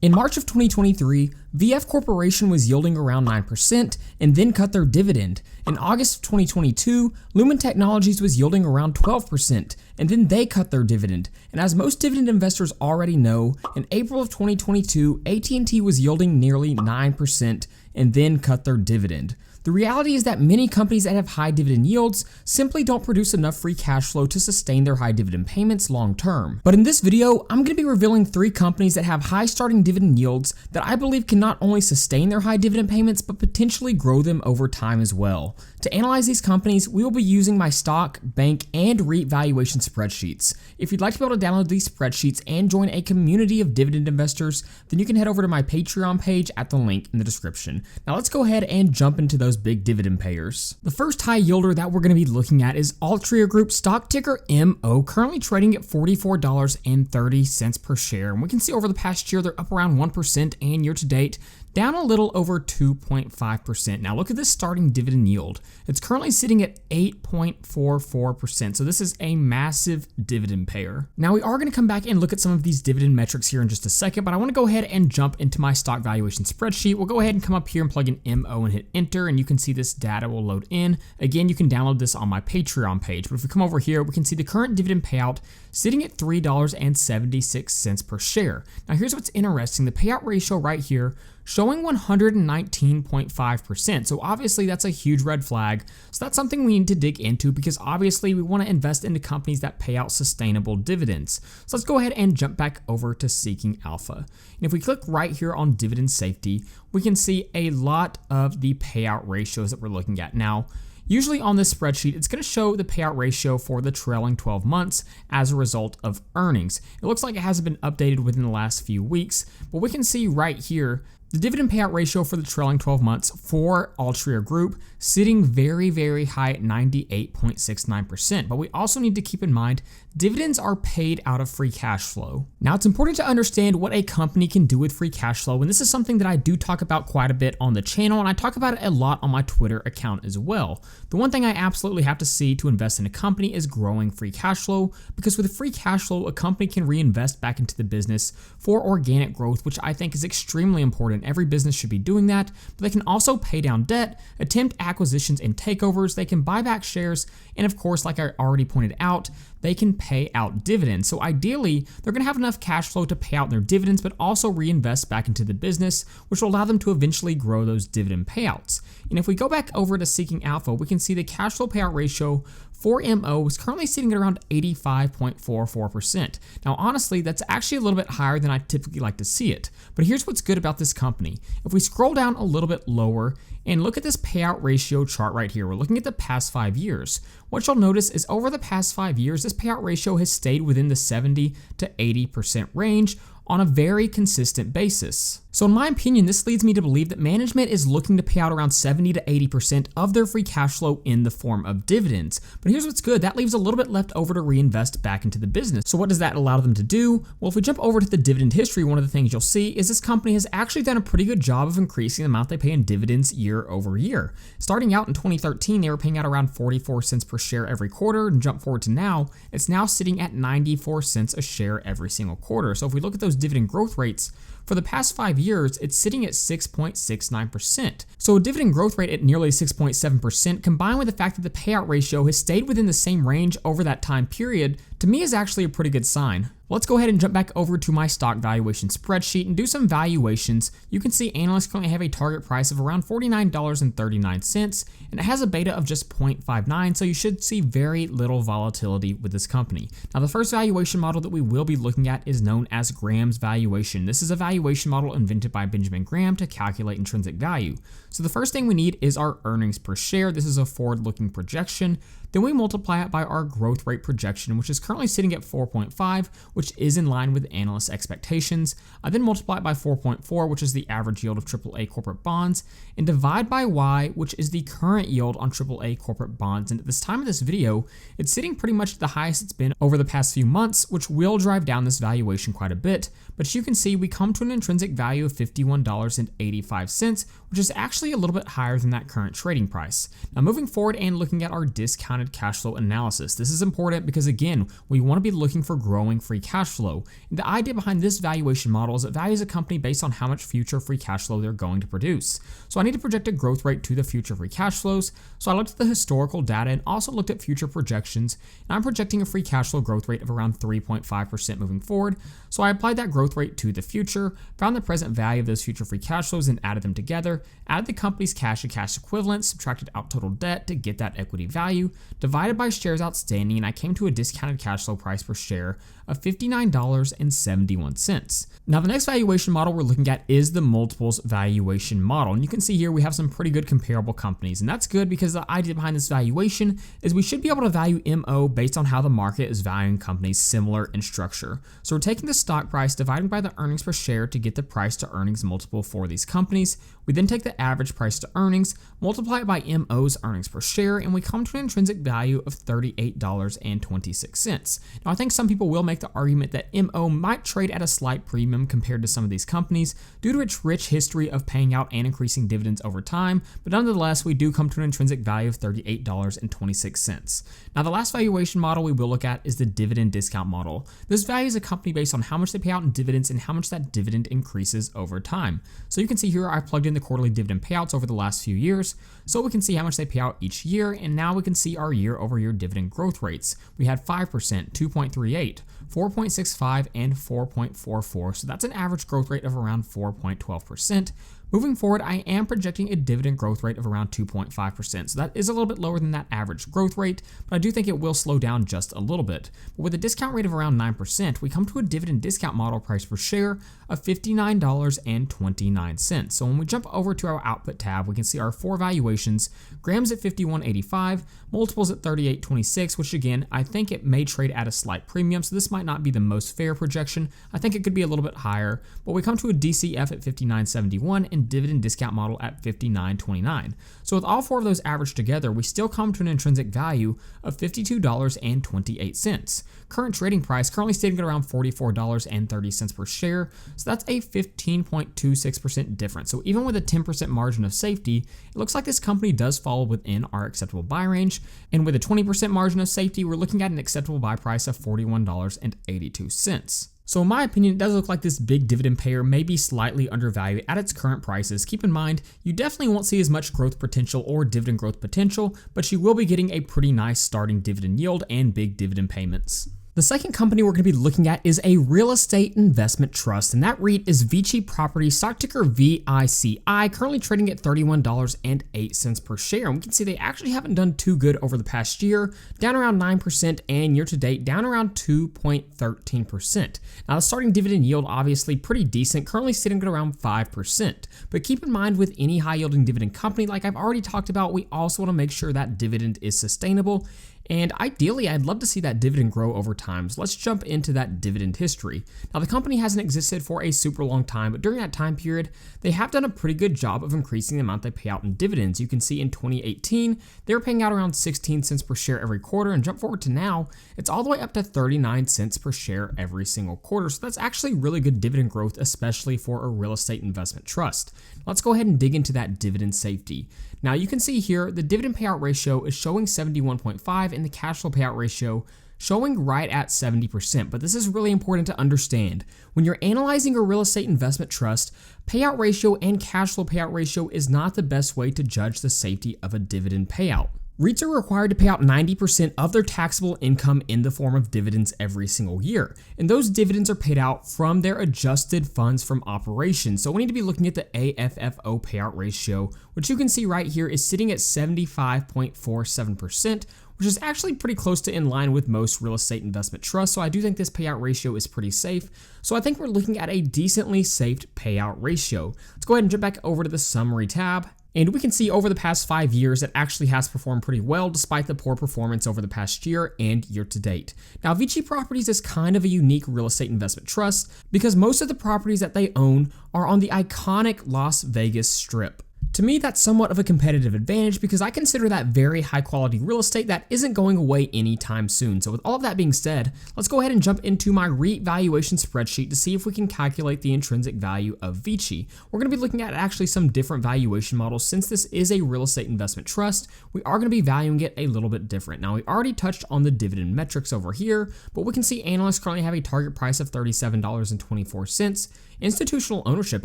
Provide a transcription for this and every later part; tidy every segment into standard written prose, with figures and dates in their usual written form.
In March of 2023, VF Corporation was yielding around 9% and then cut their dividend. In August of 2022, Lumen Technologies was yielding around 12% and then they cut their dividend. And as most dividend investors already know, in April of 2022, AT&T was yielding nearly 9% and then cut their dividend. The reality is that many companies that have high dividend yields simply don't produce enough free cash flow to sustain their high dividend payments long term. But in this video, I'm going to be revealing 3 companies that have high starting dividend yields that I believe can not only sustain their high dividend payments, but potentially grow them over time as well. To analyze these companies, we will be using my stock, bank, and REIT valuation spreadsheets. If you'd like to be able to download these spreadsheets and join a community of dividend investors, then you can head over to my Patreon page at the link in the description. Now let's go ahead and jump into those big dividend payers. The first high yielder that we're going to be looking at is Altria Group, stock ticker MO, currently trading at $44.30 per share. And we can see over the past year, they're up around 1%, and year to date, down a little over 2.5%. Now look at this starting dividend yield. It's currently sitting at 8.44%. So this is a massive dividend payer. Now we are going to come back and look at some of these dividend metrics here in just a second, but I want to go ahead and jump into my stock valuation spreadsheet. We'll go ahead and come up here and plug in MO and hit enter, and you can see this data will load in. Again, you can download this on my Patreon page, but if we come over here, we can see the current dividend payout sitting at $3.76 per share. Now here's what's interesting. The payout ratio right here showing 119.5%. So obviously that's a huge red flag. So that's something we need to dig into, because obviously we want to invest into companies that pay out sustainable dividends. So let's go ahead and jump back over to Seeking Alpha. And if we click right here on dividend safety, we can see a lot of the payout ratios that we're looking at. Now, usually on this spreadsheet, it's going to show the payout ratio for the trailing 12 months as a result of earnings. It looks like it hasn't been updated within the last few weeks, but we can see right here the dividend payout ratio for the trailing 12 months for Altria Group sitting very, very high at 98.69%. But we also need to keep in mind dividends are paid out of free cash flow. Now it's important to understand what a company can do with free cash flow, and this is something that I do talk about quite a bit on the channel, and I talk about it a lot on my Twitter account as well. The one thing I absolutely have to see to invest in a company is growing free cash flow, because with free cash flow, a company can reinvest back into the business for organic growth, which I think is extremely important. Every business should be doing that, but they can also pay down debt, attempt acquisitions and takeovers, they can buy back shares, and of course, like I already pointed out, they can pay out dividends. So ideally, they're going to have enough cash flow to pay out their dividends, but also reinvest back into the business, which will allow them to eventually grow those dividend payouts. And if we go back over to Seeking Alpha, we can see the cash flow payout ratio for MO is currently sitting at around 85.44%. Now, honestly, that's actually a little bit higher than I typically like to see it. But here's what's good about this company. If we scroll down a little bit lower and look at this payout ratio chart right here, we're looking at the past 5 years. What you'll notice is over the past 5 years, this payout ratio has stayed within the 70 to 80% range on a very consistent basis. So in my opinion, this leads me to believe that management is looking to pay out around 70 to 80% of their free cash flow in the form of dividends. But here's what's good, that leaves a little bit left over to reinvest back into the business. So what does that allow them to do? Well, if we jump over to the dividend history, one of the things you'll see is this company has actually done a pretty good job of increasing the amount they pay in dividends year over year. Starting out in 2013, they were paying out around 44 cents per share every quarter, and jump forward to now, it's now sitting at 94 cents a share every single quarter. So if we look at those dividend growth rates, for the past 5 years, it's sitting at 6.69%. So a dividend growth rate at nearly 6.7%, combined with the fact that the payout ratio has stayed within the same range over that time period, to me is actually a pretty good sign. Let's go ahead and jump back over to my stock valuation spreadsheet and do some valuations. You can see analysts currently have a target price of around $49.39, and it has a beta of just 0.59, so you should see very little volatility with this company. Now, the first valuation model that we will be looking at is known as Graham's valuation. This is a valuation model invented by Benjamin Graham to calculate intrinsic value. So the first thing we need is our earnings per share. This is a forward-looking projection. Then we multiply it by our growth rate projection, which is currently sitting at 4.5, which is in line with analyst expectations. I then multiply it by 4.4, which is the average yield of AAA corporate bonds, and divide by Y, which is the current yield on AAA corporate bonds. And at this time of this video, it's sitting pretty much the highest it's been over the past few months, which will drive down this valuation quite a bit. But as you can see, we come to an intrinsic value of $51.85, which is actually a little bit higher than that current trading price. Now, moving forward and looking at our discounted cash flow analysis, this is important because, again, we want to be looking for growing free cash flow. And the idea behind this valuation model is it values a company based on how much future free cash flow they're going to produce. So I need to project a growth rate to the future free cash flows. So I looked at the historical data and also looked at future projections, and I'm projecting a free cash flow growth rate of around 3.5% moving forward. So I applied that growth rate to the future, found the present value of those future free cash flows and added them together, added the company's cash and cash equivalents, subtracted out total debt to get that equity value, divided by shares outstanding, and I came to a discounted cash flow price per share of $59.71. Now the next valuation model we're looking at is the multiples valuation model, and you can see here we have some pretty good comparable companies, and that's good because the idea behind this valuation is we should be able to value MO based on how the market is valuing companies similar in structure. So we're taking the stock price, dividing by the earnings per share to get the price to earnings multiple for these companies. We then take the average price to earnings, multiply it by MO's earnings per share, and we come to an intrinsic value of $38.26. Now I think some people will make the argument that MO might trade at a slight premium compared to some of these companies due to its rich history of paying out and increasing dividends over time, but nonetheless we do come to an intrinsic value of $38.26. Now the last valuation model we will look at is the dividend discount model. This values a company based on how much they pay out in dividends and how much that dividend increases over time. So you can see here I plugged in the quarterly dividend payouts over the last few years, so we can see how much they pay out each year, and now we can see our year-over-year dividend growth rates. We had 5%, 2.38, 4.65, and 4.44, so that's an average growth rate of around 4.12%. Moving forward, I am projecting a dividend growth rate of around 2.5%, so that is a little bit lower than that average growth rate, but I do think it will slow down just a little bit. But with a discount rate of around 9%, we come to a dividend discount model price per share of $59.29. So when we jump over to our output tab, we can see our four valuations: grams at 51.85, multiples at 38.26, which again, I think it may trade at a slight premium, so this might not be the most fair projection. I think it could be a little bit higher, but we come to a DCF at 59.71 and dividend discount model at 59.29. So with all four of those averaged together, we still come to an intrinsic value of $52.28. Current trading price currently sitting at around $44.30 per share, so that's a 15.26% difference. So even with a 10% margin of safety, it looks like this company does fall within our acceptable buy range, and with a 20% margin of safety, we're looking at an acceptable buy price of $41.82. So in my opinion, it does look like this big dividend payer may be slightly undervalued at its current prices. Keep in mind, you definitely won't see as much growth potential or dividend growth potential, but you will be getting a pretty nice starting dividend yield and big dividend payments. The second company we're going to be looking at is a real estate investment trust, and that REIT is Vici Properties, stock ticker VICI, currently trading at $31.08 per share. And we can see they actually haven't done too good over the past year, down around 9%, and year to date down around 2.13%. Now the starting dividend yield obviously pretty decent, currently sitting at around 5%. But keep in mind, with any high yielding dividend company, like I've already talked about, we also want to make sure that dividend is sustainable. And ideally, I'd love to see that dividend grow over time. So let's jump into that dividend history. Now, the company hasn't existed for a super long time, but during that time period, they have done a pretty good job of increasing the amount they pay out in dividends. You can see in 2018, they were paying out around 16 cents per share every quarter, and jump forward to now, it's all the way up to 39 cents per share every single quarter. So that's actually really good dividend growth, especially for a real estate investment trust. Let's go ahead and dig into that dividend safety. Now you can see here, the dividend payout ratio is showing 71.5 and the cash flow payout ratio showing right at 70%. But this is really important to understand. When you're analyzing a real estate investment trust, payout ratio and cash flow payout ratio is not the best way to judge the safety of a dividend payout. REITs are required to pay out 90% of their taxable income in the form of dividends every single year. And those dividends are paid out from their adjusted funds from operations. So we need to be looking at the AFFO payout ratio, which you can see right here is sitting at 75.47%, which is actually pretty close to in line with most real estate investment trusts. So I do think this payout ratio is pretty safe. So I think we're looking at a decently safe payout ratio. Let's go ahead and jump back over to the summary tab. And we can see over the past 5 years it actually has performed pretty well despite the poor performance over the past year and year to date. Now, Vici Properties is kind of a unique real estate investment trust because most of the properties that they own are on the iconic Las Vegas Strip. To me, that's somewhat of a competitive advantage because I consider that very high quality real estate that isn't going away anytime soon. So with all of that being said, let's go ahead and jump into my REIT valuation spreadsheet to see if we can calculate the intrinsic value of VICI. We're going to be looking at actually some different valuation models. Since this is a real estate investment trust, we are going to be valuing it a little bit different. Now, we already touched on the dividend metrics over here, but we can see analysts currently have a target price of $37.24. Institutional ownership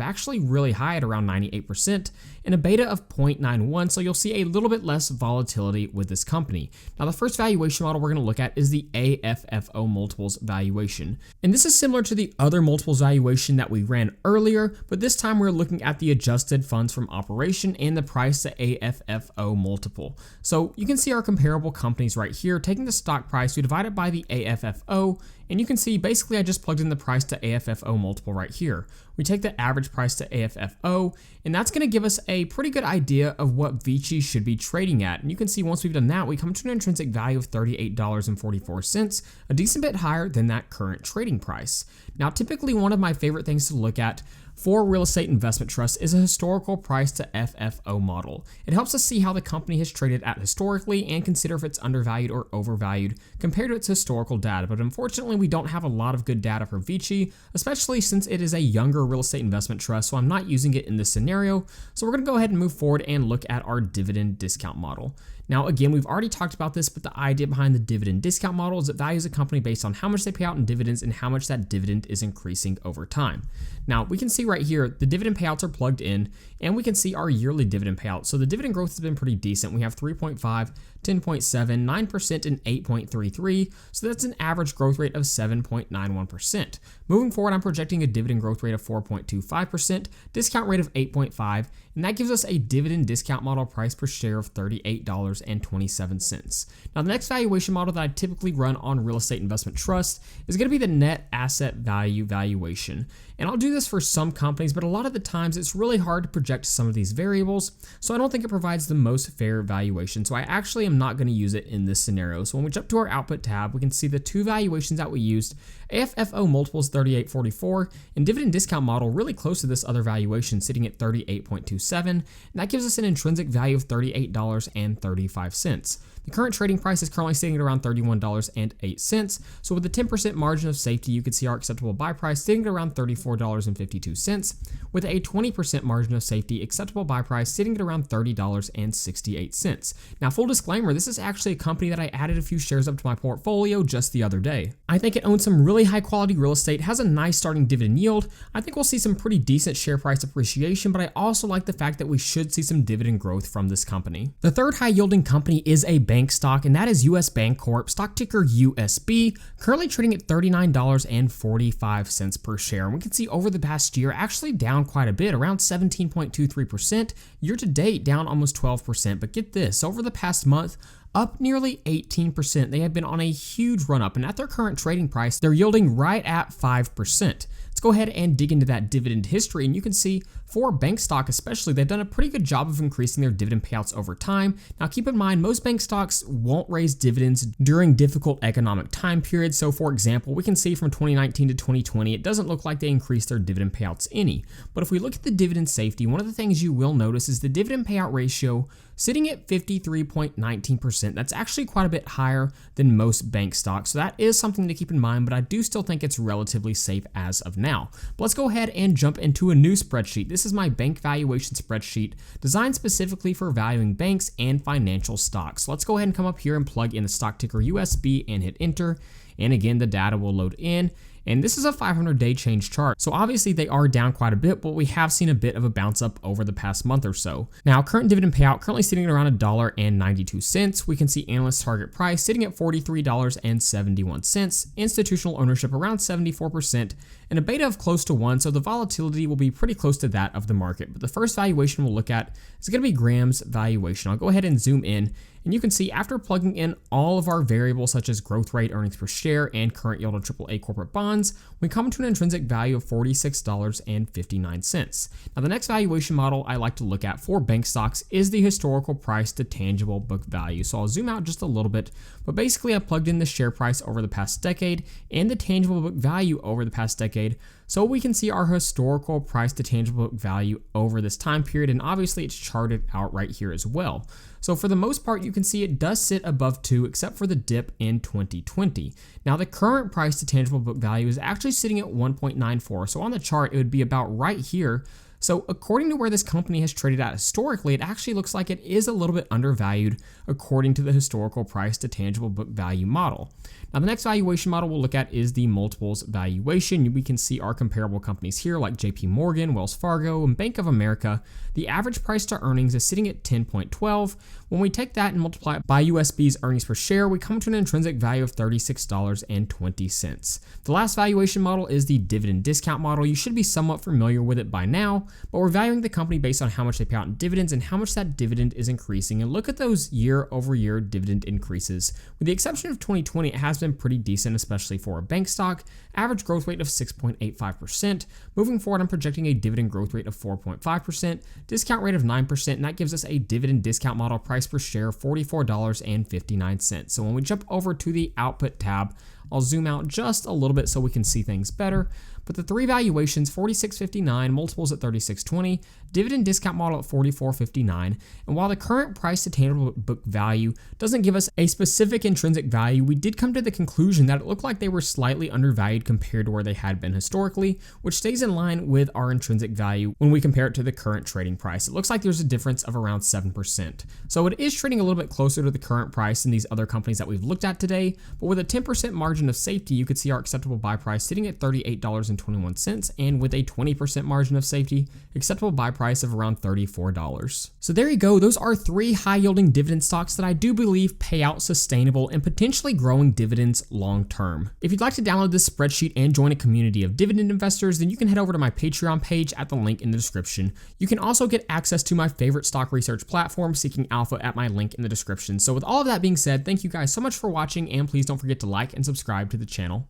actually really high at around 98%, and a beta of 0.91, so you'll see a little bit less volatility with this company. Now, the first valuation model we're going to look at is the AFFO multiples valuation. And this is similar to the other multiples valuation that we ran earlier, but this time we're looking at the adjusted funds from operation and the price to AFFO multiple. So you can see our comparable companies right here. Taking the stock price, we divide it by the AFFO, and you can see basically I just plugged in the price to AFFO multiple right here. We take the average price to AFFO, and that's going to give us a pretty good idea of what VICI should be trading at. And you can see once we've done that, we come to an intrinsic value of $38.44, a decent bit higher than that current trading price. Now, typically one of my favorite things to look at for real estate investment trusts is a historical price to FFO model. It helps us see how the company has traded at historically and consider if it's undervalued or overvalued compared to its historical data. But unfortunately, we don't have a lot of good data for VICI, especially since it is a younger real estate investment trust, so I'm not using it in this scenario. So we're going to go ahead and move forward and look at our dividend discount model. Now, again, we've already talked about this, but the idea behind the dividend discount model is it values a company based on how much they pay out in dividends and how much that dividend is increasing over time. Now, we can see right here, the dividend payouts are plugged in, and we can see our yearly dividend payout. So the dividend growth has been pretty decent. We have 3.5, 10.7, 9%, and 8.33. So that's an average growth rate of 7.91%. Moving forward, I'm projecting a dividend growth rate of 4.25%, discount rate of 8.5, and that gives us a dividend discount model price per share of $38.27. Now, the next valuation model that I typically run on real estate investment trusts is going to be the net asset value valuation. And I'll do this for some companies, but a lot of the times it's really hard to project some of these variables, so I don't think it provides the most fair valuation. So I actually am not going to use it in this scenario. So when we jump to our output tab, we can see the two valuations that we used. AFFO multiples 38.44 and dividend discount model really close to this other valuation, sitting at 38.27, and that gives us an intrinsic value of $38.35. The current trading price is currently sitting at around $31.08. So with a 10% margin of safety, you can see our acceptable buy price sitting at around $34.52. With a 20% margin of safety, acceptable buy price sitting at around $30.68. Now, full disclaimer, this is actually a company that I added a few shares up to my portfolio just the other day. I think it owns some really high quality real estate, has a nice starting dividend yield. I think we'll see some pretty decent share price appreciation, but I also like the fact that we should see some dividend growth from this company. The third high yielding company is a bank stock, and that is US Bancorp, stock ticker USB, currently trading at $39.45 per share. And we can see over the past year, actually down quite a bit, around 17.23%. Year to date, down almost 12%. But get this, over the past month, up nearly 18%. They have been on a huge run up, and at their current trading price, they're yielding right at 5%. Let's go ahead and dig into that dividend history, and you can see for bank stock especially, they've done a pretty good job of increasing their dividend payouts over time. Now keep in mind, most bank stocks won't raise dividends during difficult economic time periods. So for example, we can see from 2019 to 2020, it doesn't look like they increased their dividend payouts any. But if we look at the dividend safety, one of the things you will notice is the dividend payout ratio sitting at 53.19%. That's actually quite a bit higher than most bank stocks. So that is something to keep in mind, but I do still think it's relatively safe as of now. But let's go ahead and jump into a new spreadsheet. This is my bank valuation spreadsheet designed specifically for valuing banks and financial stocks. So let's go ahead and come up here and plug in the stock ticker USB and hit enter. And again, the data will load in. And this is a 500-day change chart. So obviously they are down quite a bit, but we have seen a bit of a bounce up over the past month or so. Now, current dividend payout currently sitting at around $1.92. We can see analyst target price sitting at $43.71. Institutional ownership around 74%, and a beta of close to 1, so the volatility will be pretty close to that of the market. But the first valuation we'll look at is going to be Graham's valuation. I'll go ahead and zoom in, and you can see after plugging in all of our variables such as growth rate, earnings per share, and current yield on AAA corporate bonds, we come to an intrinsic value of $46.59. Now, the next valuation model I like to look at for bank stocks is the historical price to tangible book value. So I'll zoom out just a little bit, but basically I plugged in the share price over the past decade and the tangible book value over the past decade decade. So we can see our historical price to tangible book value over this time period, and obviously it's charted out right here as well. So for the most part, you can see it does sit above 2, except for the dip in 2020. Now the current price to tangible book value is actually sitting at 1.94. So on the chart, it would be about right here. So according to where this company has traded at historically, it actually looks like it is a little bit undervalued according to the historical price to tangible book value model. Now the next valuation model we'll look at is the multiples valuation. We can see our comparable companies here like JP Morgan, Wells Fargo, and Bank of America. The average price to earnings is sitting at 10.12. When we take that and multiply it by USB's earnings per share, we come to an intrinsic value of $36.20. The last valuation model is the dividend discount model. You should be somewhat familiar with it by now, but we're valuing the company based on how much they pay out in dividends and how much that dividend is increasing. And look at those year-over-year dividend increases. With the exception of 2020, it has been pretty decent, especially for a bank stock. Average growth rate of 6.85%. Moving forward, I'm projecting a dividend growth rate of 4.5%, discount rate of 9%, and that gives us a dividend discount model price per share of $44.59. So when we jump over to the output tab, I'll zoom out just a little bit so we can see things better. But the three valuations, 46.59, multiples at 36.20, dividend discount model at 44.59. And while the current price to tangible book value doesn't give us a specific intrinsic value, we did come to the conclusion that it looked like they were slightly undervalued compared to where they had been historically, which stays in line with our intrinsic value when we compare it to the current trading price. It looks like there's a difference of around 7%. So it is trading a little bit closer to the current price than these other companies that we've looked at today, but with a 10% margin of safety, you could see our acceptable buy price sitting at $38.21, and with a 20% margin of safety, acceptable buy price of around $34. So there you go. Those are 3 high-yielding dividend stocks that I do believe pay out sustainable and potentially growing dividends long-term. If you'd like to download this spreadsheet and join a community of dividend investors, then you can head over to my Patreon page at the link in the description. You can also get access to my favorite stock research platform, Seeking Alpha, at my link in the description. So with all of that being said, thank you guys so much for watching, and please don't forget to like and subscribe to the channel.